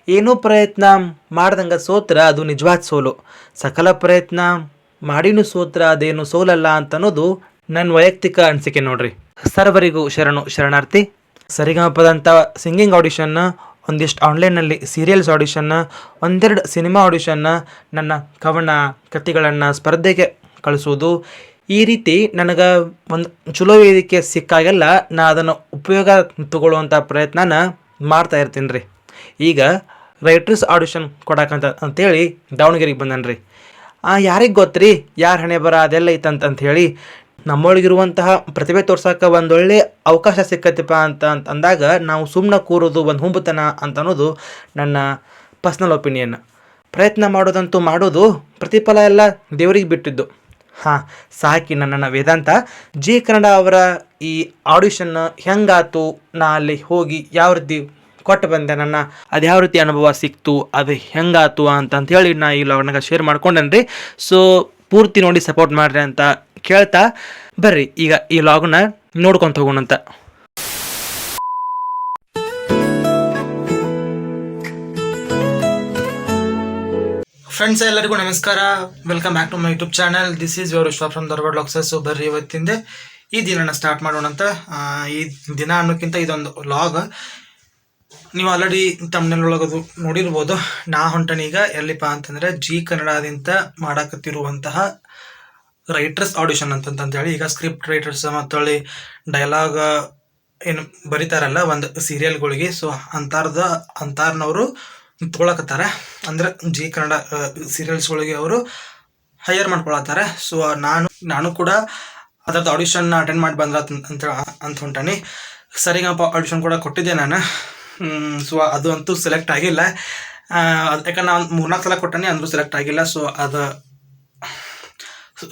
ಏನೂ ಪ್ರಯತ್ನ ಮಾಡ್ದಂಗೆ ಸೋತ್ರ ಅದು ನಿಜವಾದ ಸೋಲು. ಸಕಲ ಪ್ರಯತ್ನ ಮಾಡಿನೂ ಸೋತ್ರ ಅದೇನು ಸೋಲಲ್ಲ ಅಂತ ಅನ್ನೋದು ನನ್ನ ವೈಯಕ್ತಿಕ ಅನಿಸಿಕೆ ನೋಡ್ರಿ. ಸರ್ವರಿಗೂ ಶರಣಾರ್ಥಿ. ಸರಿಗಮಪದಂಥ ಸಿಂಗಿಂಗ್ ಆಡಿಷನ್ನ, ಒಂದಿಷ್ಟು ಆನ್ಲೈನಲ್ಲಿ ಸೀರಿಯಲ್ಸ್ ಆಡಿಷನ್ನ, ಒಂದೆರಡು ಸಿನಿಮಾ ಆಡಿಷನ್ನ, ನನ್ನ ಕವನ ಕಥೆಗಳನ್ನು ಸ್ಪರ್ಧೆಗೆ ಕಳಿಸೋದು, ಈ ರೀತಿ ನನಗೆ ಒಂದು ಚಲೋ ವೇದಿಕೆ ಸಿಕ್ಕಾಗೆಲ್ಲ ನಾ ಅದನ್ನು ಉಪಯೋಗ ತಗೊಳ್ಳುವಂಥ ಪ್ರಯತ್ನನ ಮಾಡ್ತಾ ಇರ್ತೀನಿ ರೀ. ಈಗ ರೈಟರ್ಸ್ ಆಡಿಷನ್ ಕೊಡಕ್ಕಂತ ಅಂತೇಳಿ ದಾವಣಗೆರೆಗೆ ಬಂದನು ರೀ. ಯಾರಿಗೆ ಗೊತ್ತು ರೀ ಯಾರು ಹಣೆ ಬರ ಅದೆಲ್ಲ ಐತಂತ ಹೇಳಿ. ನಮ್ಮೊಳಗಿರುವಂತಹ ಪ್ರತಿಭೆ ತೋರ್ಸೋಕೆ ಒಂದೊಳ್ಳೆ ಅವಕಾಶ ಸಿಕ್ಕತ್ತಪ್ಪ ಅಂತ ಅಂದಾಗ ನಾವು ಸುಮ್ಮನೆ ಕೂರೋದು ಒಂದು ಹುಂಬತನ ಅಂತ ಅನ್ನೋದು ನನ್ನ ಪರ್ಸ್ನಲ್ ಒಪಿನಿಯನ್. ಪ್ರಯತ್ನ ಮಾಡೋದಂತೂ ಮಾಡೋದು, ಪ್ರತಿಫಲ ಎಲ್ಲ ದೇವರಿಗೆ ಬಿಟ್ಟಿದ್ದು. ಸಾಕಿ ನನ್ನ ವೇದಾಂತ. ಜಿ ಕನ್ನಡ ಅವರ ಈ ಆಡಿಷನ್ ಹೆಂಗಾತು, ನಾ ಅಲ್ಲಿ ಹೋಗಿ ಯಾವ ರೀತಿ ಕೊಟ್ಟು ಬಂದೆ, ಅದು ಯಾವ ರೀತಿ ಅನುಭವ ಸಿಕ್ತು, ಅದು ಹೆಂಗಾತು ಅಂತ ಹೇಳಿ ನಾ ಈ ಲಾಗ್ನಾಗ ಶೇರ್ ಮಾಡ್ಕೊಂಡೇನೆ ರೀ. ಸೊ ಪೂರ್ತಿ ನೋಡಿ ಸಪೋರ್ಟ್ ಮಾಡಿರಿ ಅಂತ ಕೇಳ್ತಾ ಬರ್ರಿ ಈಗ ಈ ಲಾಗ್ನ ನೋಡ್ಕೊಂತ ಹೋಗೋಣಂತ. ಫ್ರೆಂಡ್ಸ್ ಎಲ್ಲರಿಗೂ ನಮಸ್ಕಾರ. Welcome back to my YouTube channel. This is your Vishwa from Dharwad vlogs. So ಬರ್ರಿ ಇವತ್ತಿಂದ ಈ ದಿನನ ಸ್ಟಾರ್ಟ್ ಮಾಡೋಣಂತ. ಈ ದಿನ ಅನ್ನೋಕ್ಕಿಂತ ಇದೊಂದು ವ್ಲಾಗ್. ನೀವು ಆಲ್ರೆಡಿ ತಮ್ಮನೇಲಿ ಒಳಗದು ನೋಡಿರ್ಬೋದು. ನಾ ಹೊಂಟನೀಗ ಎಲ್ಲಿಪ್ಪ ಅಂತಂದರೆ ಜಿ ಕನ್ನಡದಿಂದ ಮಾಡಕತ್ತಿರುವಂತಹ ರೈಟರ್ಸ್ ಆಡಿಷನ್ ಅಂತಂತೇಳಿ. ಈಗ ಸ್ಕ್ರಿಪ್ಟ್ ರೈಟರ್ಸ್ ಮತ್ತು ಡೈಲಾಗ್ ಏನು ಬರೀತಾರಲ್ಲ ಒಂದು ಸೀರಿಯಲ್ಗಳಿಗೆ, ಸೊ ಅಂತಾರ್ನವರು ತೊಗೊಳಕತ್ತಾರೆ. ಅಂದ್ರೆ ಜಿ ಕನ್ನಡ ಸೀರಿಯಲ್ಸ್ಗಳಿಗೆ ಅವರು ಹೈಯರ್ ಮಾಡ್ಕೊಳತ್ತಾರೆ. ಸೊ ನಾನು ಕೂಡ ಅದರದ್ದು ಆಡಿಷನ್ ಅಟೆಂಡ್ ಮಾಡಿ ಬಂದ್ರ ಅಂತ ಹೊಂಟಾನಿ. ಸರಿಗಪ್ಪ ಆಡಿಷನ್ ಕೂಡ ಕೊಟ್ಟಿದ್ದೆ ನಾನು. ಸೊ ಅದು ಅಂತೂ ಸೆಲೆಕ್ಟ್ ಆಗಿಲ್ಲ. ಯಾಕಂದ್ರೆ ನಾನು 3-4 ಸಲ ಕೊಟ್ಟಾನೆ, ಅಂದರೂ ಸೆಲೆಕ್ಟ್ ಆಗಿಲ್ಲ.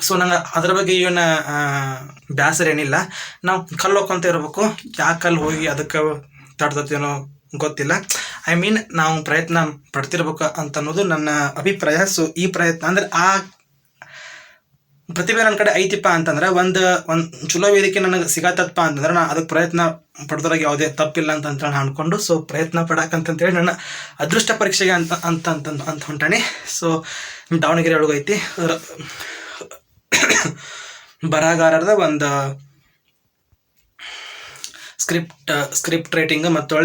ಸೊ ನಂಗೆ ಅದ್ರ ಬಗ್ಗೆ ಏನು ಬೇಸರ ಏನಿಲ್ಲ. ನಾವು ಕಲ್ಲು ಹೋಗ್ಕೊಂತ ಇರಬೇಕು. ಯಾಕೆ ಕಲ್ಲು ಹೋಗಿ ಅದಕ್ಕೆ ತಡ್ತೇನೋ ಗೊತ್ತಿಲ್ಲ. ಐ ಮೀನ್ ನಾವು ಪ್ರಯತ್ನ ಪಡ್ತಿರ್ಬೇಕು ಅಂತ ಅನ್ನೋದು ನನ್ನ ಅಭಿಪ್ರಾಯ. ಸೊ ಈ ಪ್ರಯತ್ನ ಅಂದರೆ ಆ ಪ್ರತಿಭೆ ನನ್ನ ಕಡೆ ಐತಿಪ್ಪ ಅಂತಂದ್ರೆ ಒಂದು ಚಲೋ ವೇದಿಕೆ ನನಗೆ ಸಿಗತ್ತಪ್ಪ ಅಂತಂದ್ರೆ ನಾನು ಅದಕ್ಕೆ ಪ್ರಯತ್ನ ಪಡ್ದ್ರಾಗ ಯಾವುದೇ ತಪ್ಪಿಲ್ಲ ಅಂತ ನಾನು ಅಂದ್ಕೊಂಡು ಸೊ ಪ್ರಯತ್ನ ಪಡಕ್ಕಂತೇಳಿ ನನ್ನ ಅದೃಷ್ಟ ಪರೀಕ್ಷೆಗೆ ಅಂತ ಹೊಂಟಾನೆ. ಸೊ ದಾವಣಗೆರೆ ಒಳಗೈತಿ ಬರಹಗಾರರದ ಒಂದು ಸ್ಕ್ರಿಪ್ಟ್ ರೈಟಿಂಗ್ ಮತ್ತು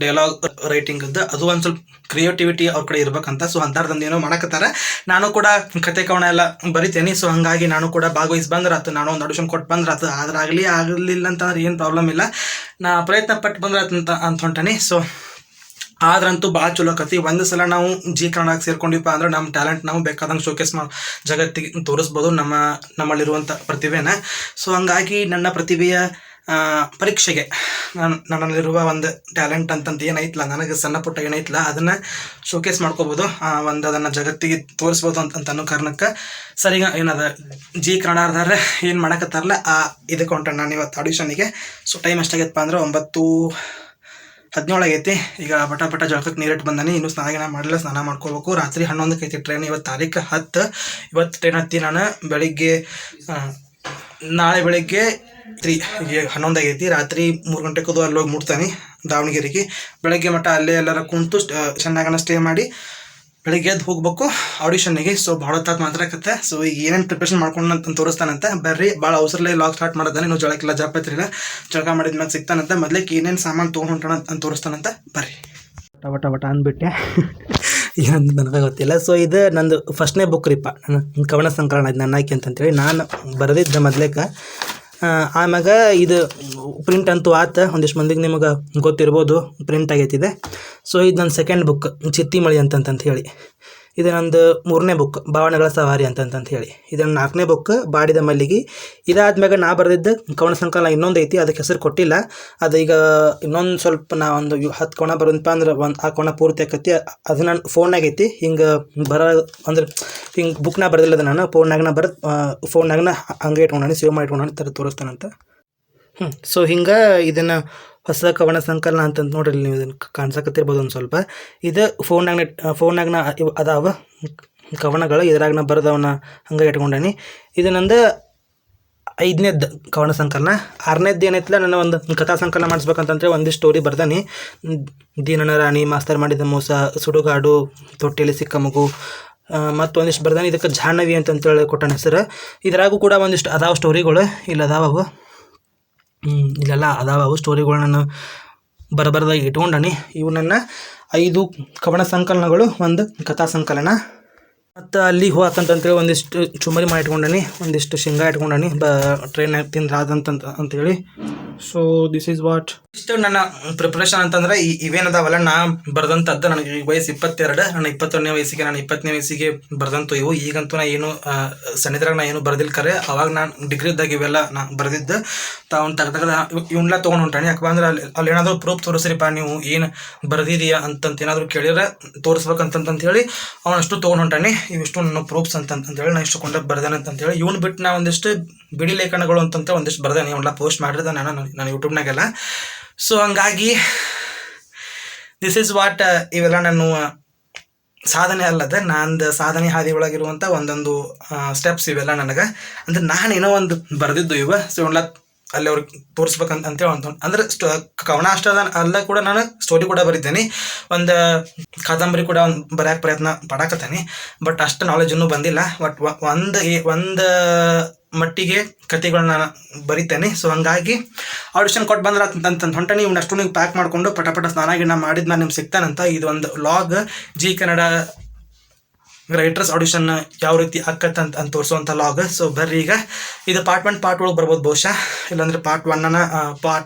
ಡೈಲಾಗ್ ರೈಟಿಂಗದ್ದು ಅದು ಒಂದು ಸ್ವಲ್ಪ ಕ್ರಿಯೇಟಿವಿಟಿ ಅವ್ರ ಕಡೆ ಇರ್ಬೇಕಂತ. ಸೊ ಅಂಥದ್ದು ಏನೋ ಮಾಡಕತ್ತಾರೆ. ನಾನು ಕೂಡ ಕತೆ ಕವನ ಎಲ್ಲ ಬರಿತೇನೆ. ಸೊ ಹಾಗಾಗಿ ನಾನು ಕೂಡ ಭಾಗವಹಿಸಿ ಬಂದ್ರಾತು, ನಾನು ಒಂದು ಆಡಿಷನ್ ಕೊಟ್ಟು ಬಂದ್ರಾತು. ಆದ್ರೆ ಆಗಲಿಲ್ಲ ಅಂತಂದ್ರೆ ಏನು ಪ್ರಾಬ್ಲಮ್ ಇಲ್ಲ, ನಾ ಪ್ರಯತ್ನ ಪಟ್ಟು ಬಂದ್ರಾತು ಅಂತ ಹೊಂಟಾನೆ. ಸೊ ಆದ್ರಂತೂ ಭಾಳ ಚಲೋ ಆಕತಿ. ಒಂದು ಸಲ ನಾವು ಜಿ ಕನ್ನಡಕ್ಕೆ ಸೇರ್ಕೊಂಡಿಪ್ಪ ಅಂದ್ರೆ ನಮ್ಮ ಟ್ಯಾಲೆಂಟ್ ನಾವು ಬೇಕಾದಂಗೆ ಶೋಕೇಸ್ ಜಗತ್ತಿಗೆ ತೋರಿಸ್ಬೋದು ನಮ್ಮಲ್ಲಿರುವಂಥ ಪ್ರತಿಭೆನ. ಸೊ ಹಂಗಾಗಿ ನನ್ನ ಪ್ರತಿಭೆಯ ಪರೀಕ್ಷೆಗೆ ನನ್ನಲ್ಲಿರುವ ಒಂದು ಟ್ಯಾಲೆಂಟ್ ಅಂತಂತ ಏನೈತಲ್ಲ, ನನಗೆ ಸಣ್ಣ ಪುಟ್ಟ ಏನೈತಲ್ಲ ಅದನ್ನು ಶೋಕೇಸ್ ಮಾಡ್ಕೋಬೋದು, ಅದನ್ನು ಜಗತ್ತಿಗೆ ತೋರಿಸ್ಬೋದು ಅಂತ ಅನ್ನೋ ಕಾರಣಕ್ಕೆ ಸರಿಗ ಏನದ ಜಿ ಕನ್ನಡದಾರೆ ಏನು ಮಾಡಕತ್ತಾರಲ್ಲ ಇದಕ್ಕೆ ಹೊಂಟ ನಾನು ಇವತ್ತು ಆಡಿಷನಿಗೆ. ಸೊ ಟೈಮ್ ಎಷ್ಟಾಗೈತಪ್ಪ ಅಂದ್ರೆ 9:17 ಆಗೈತಿ. ಈಗ ಪಟ ಜಳಕಕ್ಕೆ ನೀರಿಟ್ಟು ಬಂದಾನೆ. ಇನ್ನೂ ಸ್ನಾನ ಮಾಡಿಲ್ಲ, ಸ್ನಾನ ಮಾಡ್ಕೋಬೇಕು. ರಾತ್ರಿ 11ಕ್ಕೆ ಐತಿ ಟ್ರೈನ್. ಇವತ್ತು ತಾರೀಕು 10. ಇವತ್ತು ಟ್ರೈನ್ ಹತ್ತಿ ನಾನು ನಾಳೆ ಬೆಳಿಗ್ಗೆ 11 ಆಗೈತಿ. ರಾತ್ರಿ 3 ಗಂಟೆಗೆ ಅಲ್ಲಿ ಹೋಗಿ ಮುಟ್ತಾನೆ ದಾವಣಗೆರೆಗೆ. ಬೆಳಗ್ಗೆ ಮಟ್ಟ ಅಲ್ಲೇ ಎಲ್ಲರ ಕುಂತು ಚೆನ್ನಾಗನ ಸ್ಟೇ ಮಾಡಿ ಬೆಳಿಗ್ಗೆ ಎದ್ದು ಹೋಗ್ಬೇಕು ಆಡಿಷನ್ನಿಗೆ. ಸೊ ಭಾಳ ಹೊತ್ತಾಗಿ ಮಾತಾಡಕತ್ತೆ. ಸೊ ಈಗ ಏನೇನು ಪ್ರಿಪ್ರೇಷನ್ ಮಾಡ್ಕೊಂಡು ಅಂತ ತೋರಿಸ್ತಾನಂತ. ಬರ್ರಿ, ಭಾಳ ಅವಸರಲೇ ಲಾಗ್ ಸ್ಟಾರ್ಟ್ ಮಾಡಿದಾನೆ. ನೀವು ಜಳಕ್ಕೆಲ್ಲ ಜಾಪತ್ರಿಲ್ಲ, ಜಳಕ ಮಾಡಿದ್ಮೇಲೆ ಸಿಗ್ತಾನಂತ. ಮೊದಲಿಗೆ ಏನೇನು ಸಾಮಾನು ತೊಗೊಂಡು ಹೊಂಟಾನ ಅಂತ ತೋರಿಸ್ತಾನಂತ. ಬರ್ರಿ. ವಟ ಅಂದ್ಬಿಟ್ಟೆ ಏನಂತ ನನಗೆ ಗೊತ್ತಿಲ್ಲ. ಸೊ ಇದು ನಂದು ಫಸ್ಟ್ನೇ ಬುಕ್ ರೀಪ್ಪ, ನನ್ನ ಕವನ ಸಂಕಲನ ಇದು ನನ್ನ ಆಯ್ಕೆ ಅಂತೇಳಿ ನಾನು ಬರೆದಿದ್ದೆ ಮೊದಲೇಕ. ಆಮ್ಯಾಗ ಇದು ಪ್ರಿಂಟ್ ಅಂತೂ ಆತ, ಒಂದಿಷ್ಟು ಮಂದಿಗೆ ನಿಮಗೆ ಗೊತ್ತಿರ್ಬೋದು, ಪ್ರಿಂಟ್ ಆಗೈತಿದೆ. ಸೊ ಇದು ನನ್ನ ಸೆಕೆಂಡ್ ಬುಕ್ ಚಿತ್ತಿಮಳಿ ಅಂತ ಹೇಳಿ. ಇದು ನಂದು 3ನೇ ಬುಕ್ ಭಾವನೆಗಳ ಸವಾರಿ ಅಂತ ಹೇಳಿ. ಇದು 4ನೇ ಬುಕ್ ಬಾಡಿದ ಮಲ್ಲಿಗೆ. ಇದಾದ್ಮ್ಯಾಗ ನಾ ಬರೆದಿದ್ದ ಕವನ ಸಂಕಲನ ಇನ್ನೊಂದು ಐತಿ, ಅದಕ್ಕೆ ಹೆಸರು ಕೊಟ್ಟಿಲ್ಲ. ಅದು ಈಗ ಇನ್ನೊಂದು ಸ್ವಲ್ಪ ನಾ ಒಂದು 10 ಕವನ ಬರೋದಪ್ಪ ಅಂದ್ರೆ ಆ ಕವನ ಪೂರ್ತಿ ಆಕತಿ. ಅದು ನನ್ನ ಫೋನ್ನಾಗ ಐತಿ. ಹಿಂಗೆ ಅಂದ್ರೆ ಹಿಂಗೆ ಬುಕ್ನ ಬರೆದಿಲ್ಲದ ನಾನು ಫೋನ್ನಾಗನ ಹಂಗೆ ಇಟ್ಕೊಂಡಾನೆ, ಸೇವ್ ಮಾಡಿ ಇಟ್ಕೊಂಡಾನೆ, ಥರ ತೋರಿಸ್ತಾನಂತ. ಸೊ ಹಿಂಗೆ ಇದನ್ನು ಹೊಸ ಕವನ ಸಂಕಲನ ಅಂತ ನೋಡ್ರಿ, ನೀವು ಇದನ್ನು ಕಾಣಿಸಕತ್ತಿರ್ಬೋದು ಒಂದು ಸ್ವಲ್ಪ. ಇದು ಫೋನ್ನಾಗನ ಅದಾವ ಕವನಗಳು, ಇದ್ರಾಗ ನಾ ಬರೆದವನ್ನ ಹಂಗೆ ಇಟ್ಕೊಂಡಾನಿ. ಇದು ನಂದು 5ನೇದ್ದು ಕವನ ಸಂಕಲನ. 6ನೇದ್ದು ಏನೈತಿಲ್ಲ, ನನ್ನ ಒಂದು ಕಥಾ ಸಂಕಲನ ಮಾಡಿಸ್ಬೇಕಂತಂದರೆ ಒಂದಿಷ್ಟು ಸ್ಟೋರಿ ಬರ್ದಾನೆ. ದೀನನ ರಾಣಿ, ಮಾಸ್ತರ್ ಮಾಡಿದ ಮೋಸ, ಸುಡುಗಾಡು, ತೊಟ್ಟಿಯಲ್ಲಿ ಸಿಕ್ಕ ಮಗು, ಮತ್ತು ಒಂದಿಷ್ಟು ಬರ್ದಾನೆ. ಇದಕ್ಕೆ ಜಾಹ್ನವಿ ಅಂತೇಳಿ ಕೊಟ್ಟಾನ ಹೆಸರು. ಇದ್ರಾಗೂ ಕೂಡ ಒಂದಿಷ್ಟು ಅದಾವ ಸ್ಟೋರಿಗಳು, ಇಲ್ಲಿ ಅದಾವವು, ಇಲ್ಲೆಲ್ಲ ಅದಾವವು ಸ್ಟೋರಿಗಳು ನಾನು ಬರಬರದಾಗಿ ಇಟ್ಕೊಂಡಾನಿ. ಇವು ನನ್ನ 5 ಕವನ ಸಂಕಲನಗಳು, ಒಂದು ಕಥಾ ಸಂಕಲನ. ಮತ್ತು ಅಲ್ಲಿ ಹೋಗಕ್ಕಂತೇಳಿ ಒಂದಿಷ್ಟು ಚುಮ್ಮರಿ ಮಾಡಿ ಇಟ್ಕೊಂಡಾನಿ, ಒಂದಿಷ್ಟು ಶೇಂಗಾ ಇಟ್ಕೊಂಡಾನಿ, ಟ್ರೈನಾಗ ತಿಂದ್ರಾದಂತೇಳಿ. ಸೊ ದಿಸ್ ಈಸ್ ವಾಟ್ ಇಷ್ಟು ನನ್ನ ಪ್ರಿಪ್ರೇಷನ್ ಅಂತಂದ್ರೆ ಇವೇನದಾವಲ್ಲ ನಾ ಬರ್ದಂಥದ್ದು. ನನಗೆ ಈಗ ವಯಸ್ಸು 22, ನನ್ನ 21ನೇ ವಯಸ್ಸಿಗೆ, ನಾನು 20ನೇ ವಯಸ್ಸಿಗೆ ಬರ್ದಂತು ಇವು. ಈಗಂತೂ ನಾ ಏನು ಸಣ್ಣಿದ್ರಾಗ ನಾ ಏನು ಬರ್ದಿಲ್ಲ ಕರೆ, ಅವಾಗ ನಾನು ಡಿಗ್ರಿ ಇದ್ದಾಗ ಇವೆಲ್ಲ ನಾ ಬರ್ದಿದ್ದು. ಅವ್ನು ತೆಗ್ದಾಗ ಇವನ್ನೆಲ್ಲ ತೊಗೊಂಡು ಹೊಂಟಾನೆ. ಯಾಕಪ್ಪ ಅಂದ್ರೆ ಅಲ್ಲಿ ಏನಾದರೂ ಪ್ರೂಫ್ ತೋರಿಸ್ರಿಪ್ಪ, ನೀವು ಏನು ಬರ್ದಿದೀಯಾ ಅಂತಂತ ಏನಾದರೂ ಕೇಳಿದ್ರೆ ತೋರಿಸ್ಬೇಕಂತಂತೇಳಿ ಅವನಷ್ಟು ತೊಗೊಂಡು ಹೊಂಟಾನೆ. ಇವಿಷ್ಟು ನನ್ನ ಪ್ರೂಫ್ಸ್ ಅಂತಂತೇಳಿ ನಾ ಇಷ್ಟು ಕೊಂಡ ಬರ್ದಾನೆ ಅಂತಂತೇಳಿ. ಇವ್ನು ಬಿಟ್ಟು ನಾ ಒಂದಿಷ್ಟು ಬಿಡಿ ಲೇಖನಗಳು ಅಂತಂತೇಳಿ ಒಂದಿಷ್ಟು ಬರ್ದಾನೆ, ಇವನ್ನೆಲ್ಲ ಪೋಸ್ಟ್ ಮಾಡಿರ್ದೆ ನಾನು ಯೂಟ್ಯೂಬ್ನಾಗೆಲ್ಲ. ಸೊ ಹಂಗಾಗಿ ದಿಸ್ ಈಸ್ ವಾಟ್ ಇವೆಲ್ಲ ನಾನು ಸಾಧನೆ ಅಲ್ಲದೆ ನಂದು ಸಾಧನೆ ಹಾದಿ ಒಳಗಿರುವಂಥ ಒಂದೊಂದು ಸ್ಟೆಪ್ಸ್ ಇವೆಲ್ಲ ನನಗೆ. ಅಂದ್ರೆ ನಾನೇನೋ ಒಂದು ಬರೆದಿದ್ದು ಇವ. ಸೊ ಇವನ್ನೆಲ್ಲ ಅಲ್ಲಿ ಅವ್ರಿಗೆ ತೋರಿಸ್ಬೇಕಂತೇಳಿ ಅಂದ್ರೆ ಕವನ ಅಷ್ಟ ಅಲ್ಲ, ಕೂಡ ನಾನು ಸ್ಟೋರಿ ಕೂಡ ಬರೀತೇನೆ, ಒಂದು ಕಾದಂಬರಿ ಕೂಡ ಬರೆಯೋಕೆ ಪ್ರಯತ್ನ ಪಡಾಕತ್ತೇನೆ. ಬಟ್ ಅಷ್ಟು ನಾಲೆಜ್ ಇನ್ನೂ ಬಂದಿಲ್ಲ. ಬಟ್ ಒಂದು ಮಟ್ಟಿಗೆ ಕತೆಗಳನ್ನ ಬರಿತೇನೆ. ಸೊ ಹಂಗಾಗಿ ಆಡಿಷನ್ ಕೊಟ್ಟು ಬಂದ್ರೆ ಅಂತ ಹೊಂಟಾನೆ. ಇವನ್ನಷ್ಟು ನೀವು ಪ್ಯಾಕ್ ಮಾಡಿಕೊಂಡು ಪಟ ಸ್ನಾನ ಗಿನ್ನ ಮಾಡಿದ್ದು ನಾನು ನಿಮ್ಗೆ ಸಿಗ್ತಾನಂತ. ಇದು ಒಂದು vlog, G Kannada writers audition ಯಾವ ರೀತಿ ಆಕತ್ತಂತ ತೋರಿಸುವಂಥ ಲಾಗ್. ಸೊ ಬರ್ರಿ, ಈಗ ಇದು ಪಾರ್ಟ್ 1 ಪಾರ್ಟ್ 2 ಬರ್ಬೋದು ಬಹುಶಃ, ಇಲ್ಲಾಂದರೆ ಪಾರ್ಟ್ 1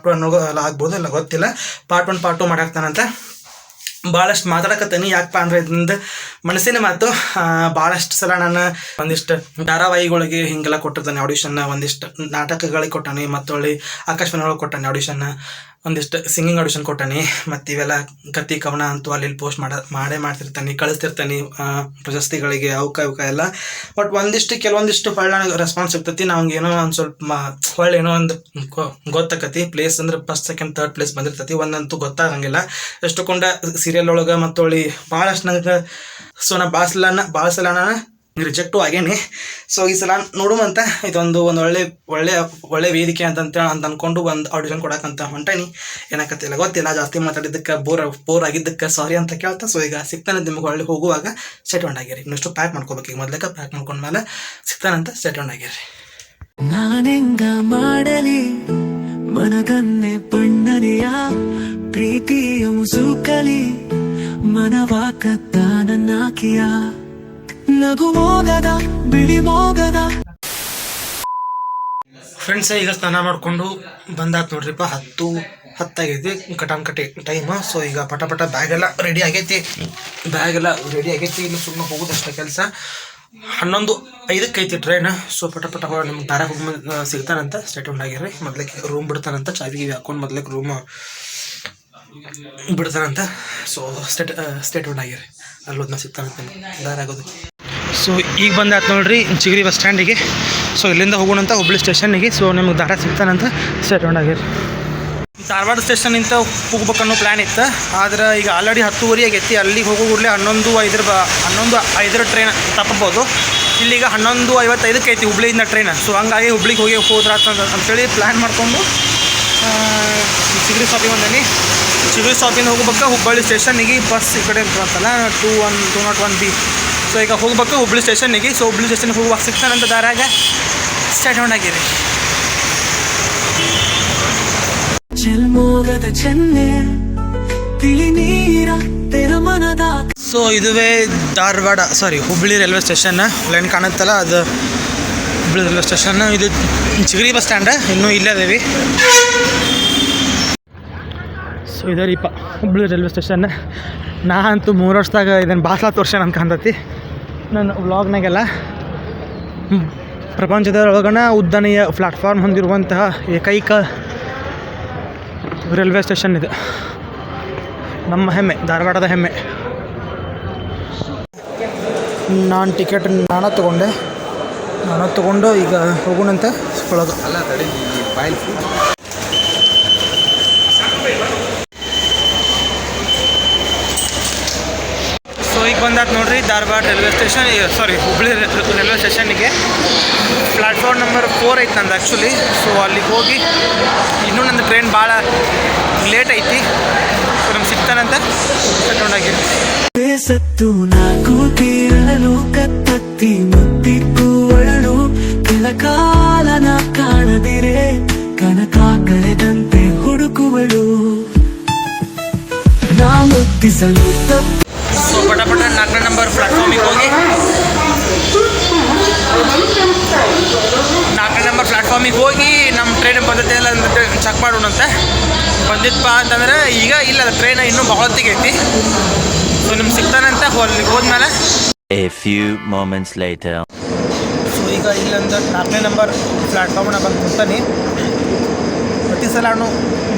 ಆಗ್ಬೋದು, ಇಲ್ಲ ಗೊತ್ತಿಲ್ಲ. Part 1 part 2 ಮಾಡಾಕ್ತಾನಂತ. ಭಾಳಷ್ಟು ಮಾತಾಡಕತ್ತೇನೆ. ಯಾಕಪ್ಪ ಅಂದರೆ ಇದರಿಂದ ಮನಸ್ಸಿನ ಮಾತು. ಭಾಳಷ್ಟು ಸಲ ನಾನು ಒಂದಿಷ್ಟು ಧಾರಾವಾಹಿಗಳಿಗೆ ಹಿಂಗೆಲ್ಲ ಕೊಟ್ಟಿರ್ತಾನೆ ಆಡಿಷನ್, ಒಂದಿಷ್ಟು ನಾಟಕಗಳಿಗೆ ಕೊಟ್ಟಾನೆ, ಮತ್ತು ಒಳ್ಳೆ ಆಕಾಶವಾಣಿ ಒಳಗೆ ಕೊಟ್ಟಾನೆ ಆಡಿಷನ್, ಒಂದಿಷ್ಟು ಸಿಂಗಿಂಗ್ ಆಡಿಷನ್ ಕೊಟ್ಟಾನೆ. ಮತ್ತು ಇವೆಲ್ಲ ಕತೆ ಕವನ ಅಂತೂ ಅಲ್ಲಿ ಪೋಸ್ಟ್ ಮಾಡ್ತಿರ್ತಾನೆ, ಕಳಿಸ್ತಿರ್ತಾನೆ ಪ್ರಶಸ್ತಿಗಳಿಗೆ, ಅವಕ ಎಲ್ಲ. ಬಟ್ ಕೆಲವೊಂದಿಷ್ಟು ಹೊಳ್ಳ ನನಗೆ ರೆಸ್ಪಾನ್ಸ್ ಸಿಗ್ತೈತಿ. ನಾವು ಏನೋ ಒಂದು ಸ್ವಲ್ಪ ಹೊಳ್ಳಿ ಏನೋ ಒಂದು ಗೊತ್ತಾಕತಿ. ಪ್ಲೇಸ್ ಅಂದ್ರೆ ಫಸ್ಟ್, ಸೆಕೆಂಡ್, ಥರ್ಡ್ ಪ್ಲೇಸ್ ಬಂದಿರ್ತೈತಿ. ಒಂದಂತೂ ಗೊತ್ತಾಗಂಗಿಲ್ಲ. ಎಷ್ಟುಕೊಂಡ ಸೀರಿಯಲ್ ಒಳಗೆ ಮತ್ತು ಒಳ್ಳೆ ಭಾಳಷ್ಟು ನನಗೆ. ಸೊ ನಾ ಭಾಳ ಸಲ ರಿಜೆಕ್ಟು ಆಗೇನಿ. ಸೊ ಈ ಸಲ ನೋಡುವಂತ ಇದೊಂದು ಒಳ್ಳೆ ವೇದಿಕೆ ಅಂತ ಅಂದ್ಕೊಂಡು ಒಂದು ಆಡಿಷನ್ ಕೊಡಕ್ಕಂತ ಹೊಂಟಾನಿ. ಏನಾಕತ್ತಿಲ್ಲ ಗೊತ್ತಿಲ್ಲ, ಜಾಸ್ತಿ ಮಾತಾಡಿದ್ದಕ್ಕೆ ಬೋರ್ ಆಗಿದ್ದಕ್ಕೆ ಸಾರಿ ಅಂತ ಕೇಳ್ತಾ. ಸೊ ಈಗ ಸಿಗ್ತಾನೆ ನಿಮ್ಗೆ ಒಳ್ಳೆ ಹೋಗುವಾಗ ಸೆಟೌಂಡ್ ಆಗಿರಿ. ಇನ್ನಷ್ಟು ಪ್ಯಾಕ್ ಮಾಡ್ಕೋಬೇಕು. ಈಗ ಮೊದಲಕ್ಕೆ ಪ್ಯಾಕ್ ಮಾಡ್ಕೊಂಡ್ಮೇಲೆ ಸಿಗ್ತಾನಂತ ಸೆಟೌಂಡ್ ಆಗಿರಿ. ನಾನೆಂಗ ಮಾಡಲಿ ಮನಗನ್ನೆ ಬಣ್ಣನೆಯ ಪ್ರೀತಿಯ ಮುಸುಕಲಿ ಮನವಾಕತ್ತ ನನ್ನಾಕಿಯ ನಗು ಮೋಗದ ಬಿಡಿ ಮೋಗದ. ಫ್ರೆಂಡ್ಸ್, ಈಗ ಸ್ನಾನ ಮಾಡಿಕೊಂಡು ಬಂದಾತ್ ನೋಡ್ರಿಪ್ಪ. 10 ಕಟಾನ್ ಕಟ್ಟಿ ಟೈಮ್. ಸೊ ಈಗ ಪಟ ಬ್ಯಾಗೆಲ್ಲ ರೆಡಿ ಆಗೈತಿ. ಇನ್ನು ಸುಮ್ಮನೆ ಹೋಗೋದಷ್ಟೇ ಕೆಲಸ. 11:05 ಐತಿ ಟ್ರೈನ್. ಸೊ ಪಟ ನಿಮ್ಗೆ ದಾರ ಹೋಗಿ ಸಿಗ್ತಾನಂತ ಸ್ಟೇಟ್ಮೆಂಟ್ ಆಗಿರ್ರಿ. ಮೊದ್ಲಿಕ್ಕೆ ರೂಮ್ ಬಿಡ್ತಾನಂತ, ಚಾವಿಗೆ ಹಾಕೊಂಡು ಮೊದ್ಲಿಕ್ಕೆ ರೂಮ್ ಬಿಡ್ತಾನಂತ. ಸೊ ಸ್ಟೇಟ್ಮೆಂಟ್ ಆಗಿರ್ರಿ, ಅಲ್ಲೋದ್ನ ಸಿಗ್ತಾನಂತ ದಾರ ಆಗೋದು. ಸೊ ಈಗ ಬಂದಾತ್ ನೋಡ್ರಿ ಚಿಗರಿ ಬಸ್ ಸ್ಟ್ಯಾಂಡಿಗೆ. ಸೊ ಇಲ್ಲಿಂದ ಹೋಗೋಣಂತ ಹುಬ್ಳಿ ಸ್ಟೇಷನ್ನಿಗೆ. ಸೊ ನಿಮ್ಗೆ ದಾರ ಸಿಗ್ತಾನಂತ ಸ್ಟೇಟ್ಮೆಂಟ್ ಆಗಿರ್ರಿ. ಧಾರವಾಡ ಸ್ಟೇಷನಿಂದ ಹೋಗ್ಬೇಕನ್ನೋ ಪ್ಲ್ಯಾನ್ ಇತ್ತು. ಆದ್ರೆ ಈಗ ಆಲ್ರೆಡಿ 10:10 ಆಗೈತಿ. ಅಲ್ಲಿಗೆ ಹೋಗೋ ಕೂಡಲೇ 11:05 ಟ್ರೈನ್ ತಪ್ಪಬೋದು. ಇಲ್ಲಿಗ 11:55 ಐತಿ ಹುಬ್ಳಿಯಿಂದ ಟ್ರೈನ್. ಸೊ ಹಂಗಾಗಿ ಹುಬ್ಳಿಗೆ ಹೋದ್ರೆ ಅಂತೇಳಿ ಪ್ಲ್ಯಾನ್ ಮಾಡಿಕೊಂಡು ಚಿಗರಿ ಸ್ಟಾಪಿಗೆ ಬಂದೀನಿ. ಚಿಗರಿ ಸ್ಟಾಪಿಂದ ಹೋಗ್ಬೇಕು ಹುಬ್ಬಳ್ಳಿ ಸ್ಟೇಷನ್ನಿಗೆ. ಬಸ್ ಈ ಕಡೆ ಅಂತಲ್ಲ 201B. ಸೊ ಈಗ ಹೋಗ್ಬೇಕು ಹುಬ್ಳಿ ಸ್ಟೇಷನ್ನಿಗೆ. ಸೊ ಹುಬ್ಳಿ ಸ್ಟೇಷನ್ಗೆ ಹೋಗುವಾಗ ಸಿಗ್ತಾನಂತ ದಾರಾಗ ಸ್ಟಾರ್ಟ್ ಆಗಿರಿ. ಸೊ ಇದುವೇ ಹುಬ್ಳಿ ರೈಲ್ವೆ ಸ್ಟೇಷನ್. ಲೈನ್ ಕಾಣುತ್ತಲ್ಲ ಅದು ಹುಬ್ಳಿ ರೈಲ್ವೆ ಸ್ಟೇಷನ್. ಇದು ಚಿಗರಿ ಬಸ್ ಸ್ಟ್ಯಾಂಡ್. ಇನ್ನೂ ಇಲ್ಲೇ ಅದೇವಿ. ಸೊ ಇದೇ ರೀಪ ಹುಬ್ಳಿ ರೈಲ್ವೆ ಸ್ಟೇಷನ್. ನಾ ಅಂತೂ 3 ವರ್ಷದಾಗ ಇದನ್ನು ಭಾಳ ತೋರ್ಸ್ಯಾನ ಅನ್ಕೊಂಡತಿ ನನ್ನ ವ್ಲಾಗ್ನಾಗೆಲ್ಲ. ಪ್ರಪಂಚದೊಳಗನ ಉದ್ದನೆಯ ಪ್ಲಾಟ್ಫಾರ್ಮ್ ಹೊಂದಿರುವಂತಹ ಏಕೈಕ ರೈಲ್ವೆ ಸ್ಟೇಷನ್ ಇದು. ನಮ್ಮ ಹೆಮ್ಮೆ, ಧಾರವಾಡದ ಹೆಮ್ಮೆ. ನಾನು ಟಿಕೆಟ್ ತೊಗೊಂಡು ಈಗ ಹೋಗೋಣಂತೆ ಒಳಗೆ. ಸೊ ಈಗ ಬಂದಾತ್ ನೋಡ್ರಿ ಧಾರವಾಡ ರೈಲ್ವೆ ಸ್ಟೇಷನ್, ಸಾರಿ ಹುಬ್ಳಿ ರೈಲ್ವೆ ಸ್ಟೇಷನ್ನಿಗೆ. ಪ್ಲಾಟ್ಫಾರ್ಮ್ ನಂಬರ್ 4 ಐತೆ ನಂದು ಆ್ಯಕ್ಚುಲಿ. ಸೊ ಅಲ್ಲಿಗೆ ಹೋಗಿ ಇನ್ನೂ ನಂದು ಟ್ರೈನ್ ಭಾಳ ಲೇಟ್ ಐತಿ. ಸೊ ನಮ್ಗೆ ಸಿಗ್ತಾನಂತ ಕರ್ಕೊಂಡಾಗಿ ಬೇಸತ್ತು ನಾಕು ತೀರಲು ಕತ್ತತ್ತಿ ಮುತ್ತಿಕ್ಕುವಳು ಕೆಲಕಾಲನ ಕಾಣದಿರೆ ಕನಕ ಕಳೆದಂತೆ ಹುಡುಕುವಳು ನಾ ಮುತ್ತಿಸಲು ಸೊ ಪಟ 4ನೇ ನಂಬರ್ ಪ್ಲಾಟ್ಫಾರ್ಮಿಗೆ ಹೋಗಿ 4ನೇ ನಂಬರ್ ಪ್ಲಾಟ್ಫಾರ್ಮಿಗೆ ಹೋಗಿ ನಮ್ಮ ಟ್ರೈನ್ ಬಂದತೆ ಎಲ್ಲ ಚೆಕ್ ಮಾಡೋಣಂತೆ. ಬಂದಿತ್ತಪ್ಪ ಅಂತಂದ್ರೆ ಈಗ ಇಲ್ಲ, ಟ್ರೈನ್ ಇನ್ನೂ ಭಾಳ ಹೊತ್ತಿಗೆ ಐತಿ. ಸೊ ನಿಮ್ಗೆ ಸಿಗ್ತಾನಂತ ಅಲ್ಲಿಗೆ ಹೋದ್ಮೇಲೆ. A few moments later. So ಈಗ ಇಲ್ಲೊಂದು 4ನೇ ನಂಬರ್ ಪ್ಲಾಟ್ಫಾರ್ಮ್ನ ಬಂದು ಕುಂತಾನೆ. ಪ್ರತಿ ಸಲ ನಾನು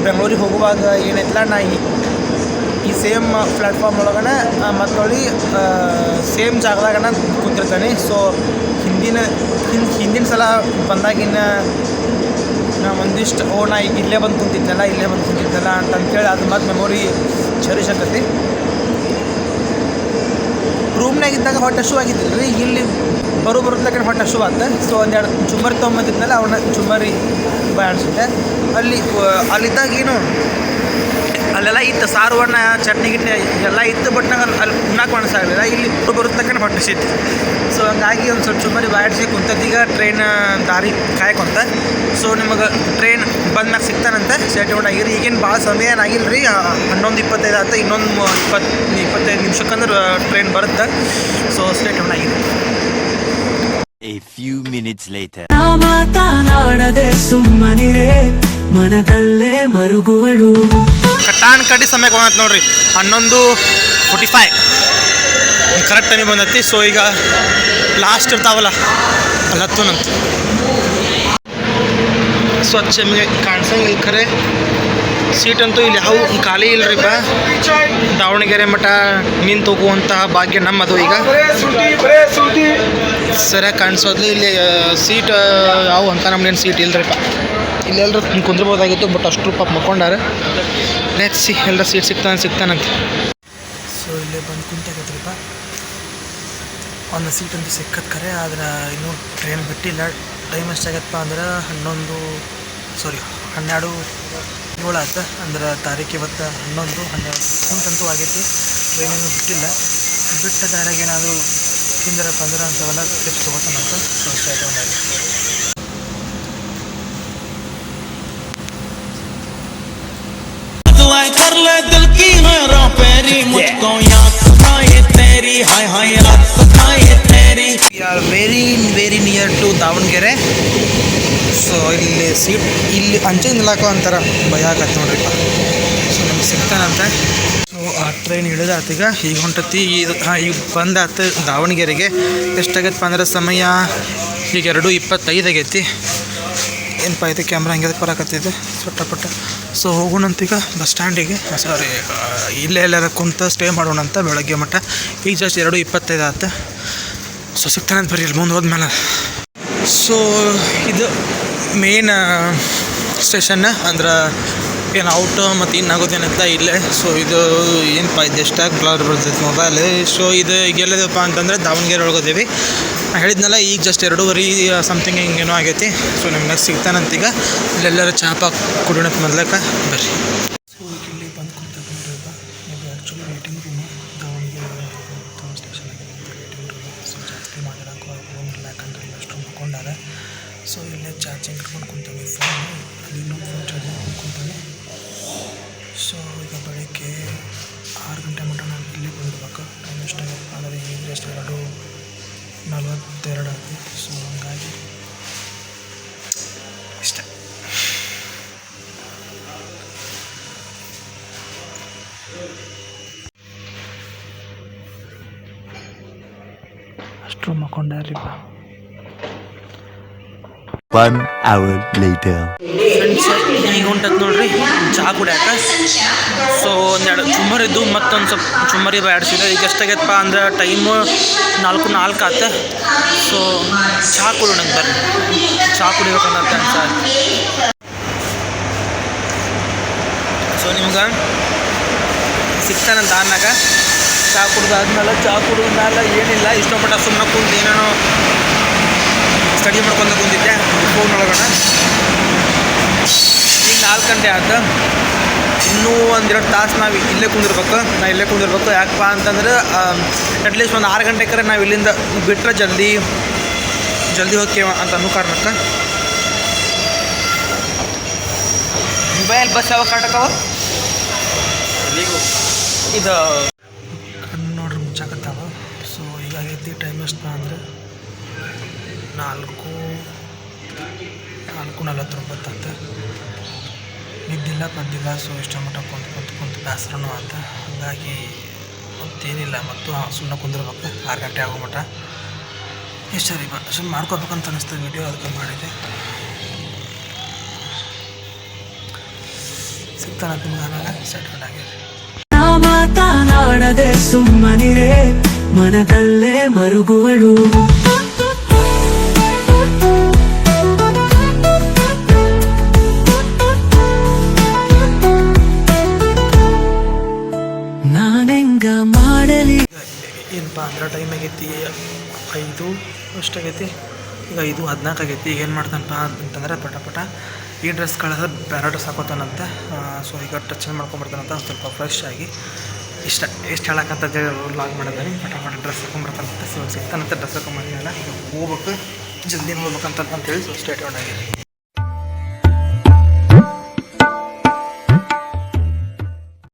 ಬೆಂಗಳೂರಿಗೆ ಹೋಗುವಾಗ ಏನೈತಲ್ಲ, ನಾ ಈ ಸೇಮ್ ಪ್ಲ್ಯಾಟ್ಫಾರ್ಮ್ ಒಳಗನೆ ಮತ್ತೊಳ್ಳಿ ಸೇಮ್ ಜಾಗದಾಗನ ಕೂತಿರ್ತಾನೆ. ಸೊ ಹಿಂದಿನ ಸಲ ಬಂದಾಗಿನ ನಾ ಒಂದಿಷ್ಟು ನಾ ಈಗ ಇಲ್ಲೇ ಬಂದು ಕುಂತಿದ್ದೆಲ್ಲ ಅಂತಂತೇಳಿ ಅದು ಮತ್ತು ಮೆಮೊರಿ ಚರಿಸಕತ್ತಿ. ರೂಮ್ನಾಗಿದ್ದಾಗ ಹೊಟ್ಟೆ ಹಶು ಆಗಿದ್ದಿಲ್ಲ ರೀ, ಇಲ್ಲಿ ಬರೋದಕ್ಕೆ ಹೊಟ್ಟೆ ಹಶು ಆತ. ಸೊ ಒಂದೆರಡು ಚುಮ್ಮರಿ ತೊಗೊಂಬಂದಿದ್ನಲ್ಲ, ಅವನ್ನ ಚುಮ್ಮರಿ ಬಾಡಿಸಿದ್ದೆ. ಅಲ್ಲಿದ್ದಾಗ ಏನು ಅಲ್ಲೆಲ್ಲ ಇತ್ತು, ಸಾರು ಅನ್ನ ಚಟ್ನಿ ಗಿಟ್ನಿ ಎಲ್ಲ ಇತ್ತು. ಬಟ್ ನಂಗೆ ಅಲ್ಲಿ ಉಣ್ಣಕ್ಕೆ ಮನಸ್ಸಾಗಲಿಲ್ಲ. ಇಲ್ಲಿ ಬರೋದಕ್ಕೆ ಹೊಟ್ಟಿಸಿತ್ತು. ಸೊ ಹಂಗಾಗಿ ಒಂದು ಸ್ವಲ್ಪ ಚುಮ್ಮರಿ ಬಾಡಿಸಿ ಕುಂತದ್ದು. ಈಗ ಟ್ರೈನ್ ದಾರಿ ಕಾಯ್ಕೊಂತ. ಸೊ ನಿಮಗೆ ಟ್ರೈನ್ ಬಂದ್ಮ್ಯಾಗ ಸಿಗ್ತಾನಂತೆ. ಸ್ಟೇಟ್ ಆಗಿರಿ. ಈಗೇನು ಭಾಳ ಸಮಯ ಏನಾಗಿಲ್ಲ ರೀ, 11:25 ಆಯ್ತು. ಇನ್ನೊಂದು 25 ನಿಮಿಷಕ್ಕಂದ್ರೆ ಟ್ರೈನ್ ಬರುತ್ತೆ. ಸೊ ಸ್ಟೇಟ್ ಆಗಿರಿ. A few minutes later. ನಾ ಮಾತನಾಡದೆ ಸುಮ್ಮನಿರೆ ಮನದಲ್ಲೇ ಮರುಗುವಳು ಕಟ್ಟಾನ್ ಕಡಿ ಸಮಯಕ್ಕೆ ಬಂದತ್ ನೋಡ್ರಿ, 11:45 ಕರೆಕ್ಟ್ ಟೈಮಿಗೆ ಬಂದೈತಿ. ಸೊ ಈಗ ಲಾಸ್ಟ್ ಇರ್ತಾವಲ್ಲ ಅಲ್ಲಿ ಹತ್ತುನಂತ. ಸ್ವಚ್ಛ ನಿಮಗೆ ಕಾಣಿಸಂಗಿಲ್ಲ, ಖರೆ ಸೀಟಂತೂ ಇಲ್ಲಿ ಯಾವ ಖಾಲಿ ಇಲ್ಲರಿಪ್ಪ. ದಾವಣಗೆರೆ ಮಠ ನಿಂತು ಹೋಗುವಂತಹ ಭಾಗ್ಯ ನಮ್ಮದು. ಈಗ ಸರಿಯಾಗಿ ಕಾಣಿಸೋದ್ಲಿ ಇಲ್ಲಿ ಸೀಟ್ ಯಾವ ಅಂತ ನಮ್ಗೇನು ಸೀಟ್ ಇಲ್ಲರಿಪ್ಪ. ಇಲ್ಲೆಲ್ಲರೂ ಕುಂದ್ರಬೋದಾಗಿತ್ತು, ಬಟ್ ಅಷ್ಟು ರೂಪಾಯಿ ಮಕ್ಕೊಂಡಾರೆ. ಲೆಟ್ಸ್ ಸಿ ಎಲ್ಲರ ಸೀಟ್ ಸಿಗ್ತಾನಂತೆ. ಸೊ ಇಲ್ಲೇ ಬಂದು ಕುಂತಾಗತ್ರಿಪ್ಪ. ಒಂದು ಸೀಟ್ ಅಂತೂ ಸಿಕ್ಕತ್ ಖರೆ, ಆದ್ರೆ ಇನ್ನೂ ಟ್ರೈನ್ ಬಿಟ್ಟಿಲ್ಲ. ಟೈಮ್ ಎಷ್ಟಾಗತ್ತಪ್ಪ ಅಂದ್ರೆ 12:07 ಆಯ್ತು. ಅಂದ್ರೆ ತಾರೀಕು ಇವತ್ತು 11-12 ಕುಂತಂತೂ ಆಗೈತಿ. ಟ್ರೈನ್ ಇನ್ನೂ ಬಿಟ್ಟಿಲ್ಲ. ಬಿಟ್ಟ ದಾರಾಗ ಏನಾದರೂ ತಿಂದ್ರಪ್ಪ ಅಂದ್ರೆ ಅಂಥವೆಲ್ಲ ಟಿಪ್ಸ್ ತೊಗೋತಾನಂತ. ಸೊ ಸ್ಟ್ರೈಟ್ ಆಗಿ कर ले दिल की हेरा फेरी मुझको याद सताए तेरी हाय हाय याद सताए तेरी. We are very near to Davanagere. So ಇಲ್ಲಿ ಸೀಟ್ ಇಲ್ಲಿ ಅಂಚೆ ನಿಲ್ಲಾಕೋ ಅಂತಾರೆ, ಭಯ ಆಗತ್ತೆ ನೋಡ್ರಿಪ್ಪ. ಸೊ ನಮ್ಗೆ ಸಿಗ್ತಾನಂತೆ. ಸೊ ಆ ಟ್ರೈನ್ ಹಿಡಿದಾತೀಗ ಈಗ ಹೊಂಟತಿ. ಈಗ ಬಂದಾತು ದಾವಣಗೆರೆಗೆ. ಎಷ್ಟಾಗತ್ತಪ್ಪ ಅಂದ್ರೆ ಸಮಯ ಈಗ 2:25 ಆಗೈತಿ. ಏನಪ್ಪ ಐತೆ ಕ್ಯಾಮ್ರಾ ಹಂಗೆ ಬರಾಕತ್ತಿದೆ ಪಟ್ಟ. So ಹೋಗೋಣಂತೀಗ bus ಸ್ಟ್ಯಾಂಡಿಗೆ. ಸಾರಿ, ಇಲ್ಲೇ ಎಲ್ಲಾರ ಕುಂತ ಸ್ಟೇ ಮಾಡೋಣಂತ ಬೆಳಗ್ಗೆ ಮಟ್ಟ. ಈಗ ಜಸ್ಟ್ 2:25 ಆಯ್ತು. ಸೊ ಸಿಗ್ತಾನಂತ ಬರ್ರಿ ಇಲ್ಲಿ ಮುಂದೆ ಹೋದ್ಮೇಲೆ. ಸೊ ಇದು ಮೇನ್ ಸ್ಟೇಷನ್ ಅಂದ್ರೆ ಏನು ಔಟ್ ಮತ್ತು ಇನ್ನಾಗೋದೇನಂತ ಇಲ್ಲೇ. ಸೊ ಇದು ಏನಪ್ಪ ಇದು ಎಷ್ಟಾಗಿ ಬ್ಲರ್ ಬರ್ತೈತೆ ಮೊಬೈಲ್. ಸೊ ಇದು ಈಗ ಎಲ್ಲದಪ್ಪ ಅಂತಂದರೆ ದಾವಣಗೆರೆ ಒಳಗೋದೇವಿ. ಹೇಳಿದ್ನಲ್ಲ ಈಗ ಜಸ್ಟ್ 2:30 ಸಮಥಿಂಗ್ ಹಿಂಗೇನೋ ಆಗೈತಿ. ಸೊ ನಿಮ್ಗೆ ಸಿಗ್ತಾನಂತೀಗ. ಇಲ್ಲೆಲ್ಲರೂ ಚಹಾ ಪಾಕ್ ಕುಡಿಯೋಣಕ್ಕೆ ಮೊದ್ಲಕ್ಕೆ ಬರ್ರಿ. ಸೊ ಈಗ ಇಲ್ಲಿ ಬಂದು ಕುಂತ್ಕೊಂಡ್ರಿಪ್ಪ. ಇದು actually waiting room Davanagere station waiting room. So ಜಾಸ್ತಿ ಮಾತಾಡೋಕೆ ಹೋಗಿಲ್ಲ, ಯಾಕಂದ್ರೆ ಅಷ್ಟು ಮಕ್ಕೊಂಡಾರ. ಸೊ ಇಲ್ಲೇ ಚಾರ್ಜಿಂಗ್ ಇಟ್ಕೊಂಡು ಕುಂತಾನೆ ಫೋನ್. ಅಲ್ಲಿ ಇನ್ನೊಂದು ಫೋನ್ ಚಾರ್ಜಿಂಗ್ ಇಟ್ಕೊಂಡು ಕುಂತಾನೆ. ಸೊ ಈಗ ಬೆಳಗ್ಗೆ 6 ಗಂಟೆ ಮಟ್ಟ ನಾನು ಇಲ್ಲಿ ಬಂದಿರ್ಬೇಕು. ಟೈಮ್ ಎಷ್ಟಾಗಪ್ಪ ಅಂದರೆ ಈಗ ಜಸ್ಟ್ 2:42 ಆಯ್ತು. ಸೊ ಹಂಗಾಗಿ ಇಷ್ಟ. ಅಷ್ಟು ಮಕ್ಕೊಂಡ್ರಿಪ್ಪ. 1 hour later. ಫ್ರೆಂಡ್ಸ್ ಈಗ ಹೊಂಟತ್ ನೋಡ್ರಿ ಚಹಾ ಕುಡಿಯಾಕ. ಸೊ ಒಂದೆರಡು ಚುಮ್ಮರಿದ್ದು ಮತ್ತೊಂದು ಸ್ವಲ್ಪ ಚುಮ್ಮರಿ ಬ್ಯಾಡ್ಸಿದೆ. ಈಗ ಎಷ್ಟಾಗೈತಪ್ಪ ಅಂದ್ರೆ ಟೈಮು 4:04 ಆತ. ಸೊ ಚಹಾ ಕುಡಿಯೋಣ ಬರ್ರಿ. ಚಹಾ ಕುಡಿಬೇಕಂತ ಅನ್ಸ. ಸೊ ನಿಮ್ಗೆ ಸಿಗ್ತಾನಂತ ಆಮ್ಯಾಗ ಚಹಾ ಕುಡ್ದಾದ್ಮೇಲೆ ಚಹಾ ಕುಡಿದ್ಮೇಲೆ ಏನಿಲ್ಲ ಇಷ್ಟೋ ಮಟ್ಟ ಸುಮ್ಮನೆ ಕುಂತು ಏನೇನೋ ಸ್ಟಡಿ ಮಾಡ್ಕೊಂಡು ಕುಂತಿದ್ದೆ ಫೋನ್ ಒಳಗಡೆ. ಈಗ 4 ಗಂಟೆ ಆಯ್ತು, ಇನ್ನೂ 1-2 ತಾಸು ನಾವು ಇಲ್ಲೇ ಕುಂದಿರ್ಬೇಕು. ಯಾಕಪ್ಪ ಅಂತಂದ್ರೆ ಅಟ್ಲೀಸ್ಟ್ ಒಂದು 6 ಗಂಟೆಗೆ ನಾವು ಇಲ್ಲಿಂದ ಬಿಟ್ಟರೆ ಜಲ್ದಿ ಹೋಗ್ತೇವ ಅಂತ ಅನ್ನೋ ಕಾರಣಕ್ಕೆ. ಮೊಬೈಲ್ ಬಸ್ ಯಾವಾಗ ಕಾಟಕವ ಇದು ಕಣ್ಣು ನೋಡ್ರಿ ಮುಚ್ಚಾಕತ್ತಾವ. ಸೊ ಹೀಗಾಗೈತಿ. ಟೈಮ್ ಎಷ್ಟು ಅಂದರೆ 4:49 ಅಂತ. ನಿದ್ದಿಲ್ಲ ಪದ್ದಿಲ್ಲ. ಸೊ ಇಷ್ಟ ಮಟ್ಟ ಕುಂತು ಬೇಸರನೂ ಅಂತ. ಹಾಗಾಗಿ ಮತ್ತೇನಿಲ್ಲ, ಮತ್ತು ಸುಮ್ಮನೆ ಕುಂದಿರ್ಬೇಕು 6 ಗಂಟೆ ಆಗೋ ಮಟ್ಟ. ಎಷ್ಟು ಸರಿ ಸುಮ್ಮನೆ ಮಾಡ್ಕೋಬೇಕಂತ ಅನ್ನಿಸ್ತು ವಿಡಿಯೋ, ಅದಕ್ಕೆ ಮಾಡಿದೆ. ಸಿಗ್ತಾನೆ ನಿಮ್ಗೆ ಆಮೇಲೆ ಸೆಟ್ಲ್ ಆಗಿದೆ. ನಾ ಮಾತನಾಡದೆ ಸುಮ್ಮನಿರೆ ಮನದಲ್ಲೇ ಮರುಗುವಳು. ನಾನೆಂಗ ಮಾಡಲಿ. ಏನಪ್ಪ ಅಂದ್ರೆ ಟೈಮ್ ಆಗೈತಿ 5 ಅಷ್ಟಾಗೈತಿ. ಈಗ 5:14 ಆಗೈತಿ. ಈಗ ಏನು ಮಾಡ್ತಾನಪ್ಪ ಅಂತಂದ್ರೆ ಪಟ ಈ ಡ್ರೆಸ್ ಕಳೆದ್ರೆ ಬೇರೆ ಡ್ರೆಸ್ ಹಾಕೋತಾನಂತ. ಸೊ ಈಗ ಟಚ್ ಮಾಡ್ಕೊಂಬರ್ತಾನಂತ ಸ್ವಲ್ಪ ಫ್ರೆಶ್ ಆಗಿ. ಎಷ್ಟು ಹೇಳಕ್ಕಂತೇಳಿ ಲಾಗ್ ಮಾಡಿದ್ದಾನೆ. ಪಟ ಡ್ರೆಸ್ ಹಾಕೊಂಬರ್ತಾನಂತ. ಸೊ ಸಿಗ್ತಾನಂತ ಡ್ರೆಸ್ ಹಾಕೊಂಬಂದಿಲ್ಲ. ಈಗ ಹೋಗ್ಬೇಕು, ಜಲ್ದಿ ಹೋಗ್ಬೇಕಂತೇಳಿ ಸೊ ಸ್ಟೇಟ್ ಆಗಿದೆ.